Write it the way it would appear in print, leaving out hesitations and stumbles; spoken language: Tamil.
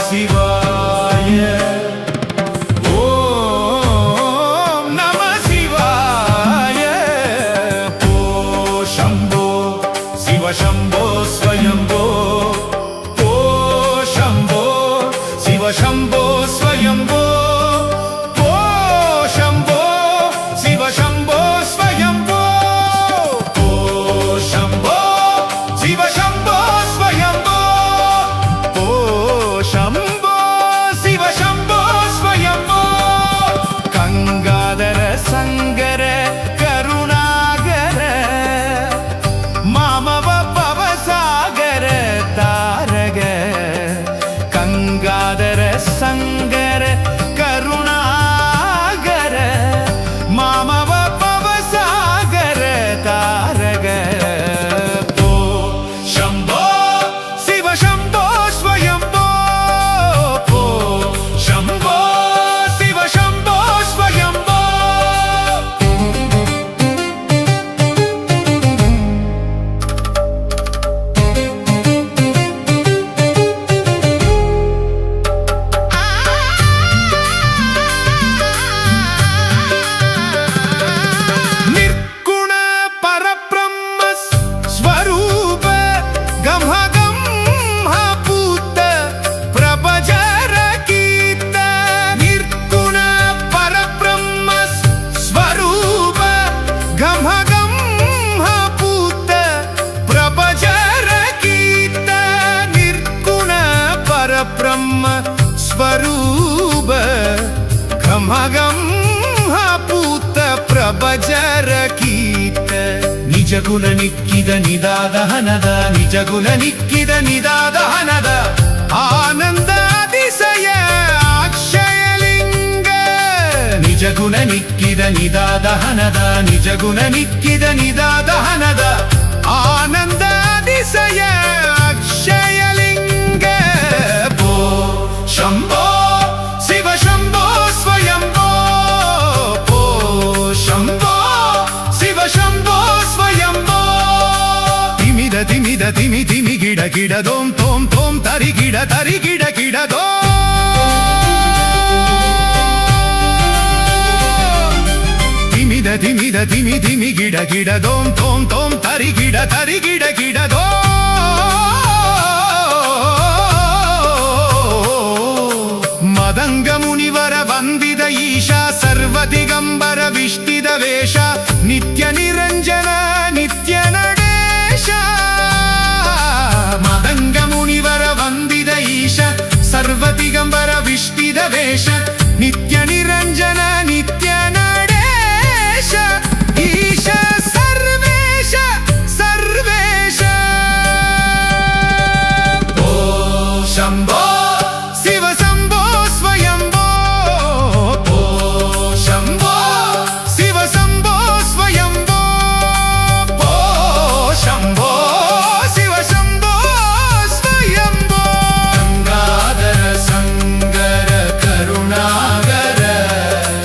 சிவாய. ஓம் நம சிவாய. ஓ சம்போ சிவ சம்போ ஸ்வயம்போ. ஓ சம்போ சிவ சம்போ ஸ்வயம்போ. ஓ சம்போ சிவ சம்போ ஸ்வயம்போ. ஓ சம்போ சிவ சம்போ ஸ்வயம்போ. ஓ சம்போ சிவ சம்போ ஸ்வயம்போ. கங்காதர சங்கர கருணாகர மாமவ பவசாகர தாரக. கங்காதர சங்கர கருணாகர மாமவ பவசாகர தாரக. ஓ சம்போ சிவ சம்போ ஸ்வயம்போ. ஓ சம்போ சிவ சம்போ ஸ்வயம்போ. நிர்குண பரபிரம்ம ஸ்வரூப கம்ஹகம் பூத்த பிரபஜர கீர்த்த. நிர்குண பரபிரம்ம ஸ்வரூப கம்ஹகம் பூத்த பிரபஜர கீர்த்த. நிர்குண பரபிரம்ம ஸ்வரூப கம்ஹகம் பூத்த பிரபஜர கீர்த்த. ನಿಜಗುಣ ನಿಕ್ಕಿದ ನಿದಾದಹನದ. ನಿಜಗುಣ ನಿಕ್ಕಿದ ನಿದಾದಹನದ. ಆನಂದ ಅತಿಶಯ ಅಕ್ಷಯಲಿಂಗ. ನಿಜಗುಣ ನಿಕ್ಕಿದ ನಿದಾದಹನದ. ನಿಜಗುಣ ನಿಕ್ಕಿದ ನಿದಾದಹನದ. ಆನಂದ ಅತಿಶಯ ಅಕ್ಷಯಲಿಂಗ. ಓ ಶಂಭೋ ಶಿವ ಶಂಭೋ ಸ್ವಯಂಭೋ. ಓ ಶಂಭೋ ಶಿವ ಶಂಭೋ ಸ್ವಯಂಭೋ. ತಿಮಿದ ತಿಮಿದ ತಿಮಿ ತಿಮಿ ಗಿಡ ಗಿಡ ದೋಂ ತೋಂ ತೋಂ ತರಿ ಗಿಡ ಗಿಡ ದೋ. ತಿಮಿದ ತಿಮಿದ ತಿಮಿ ತಿಮಿ ಗಿಡ ಗಿಡ ದೋಂ ತೋಂ ತೋಂ ತರಿ ಗಿಡ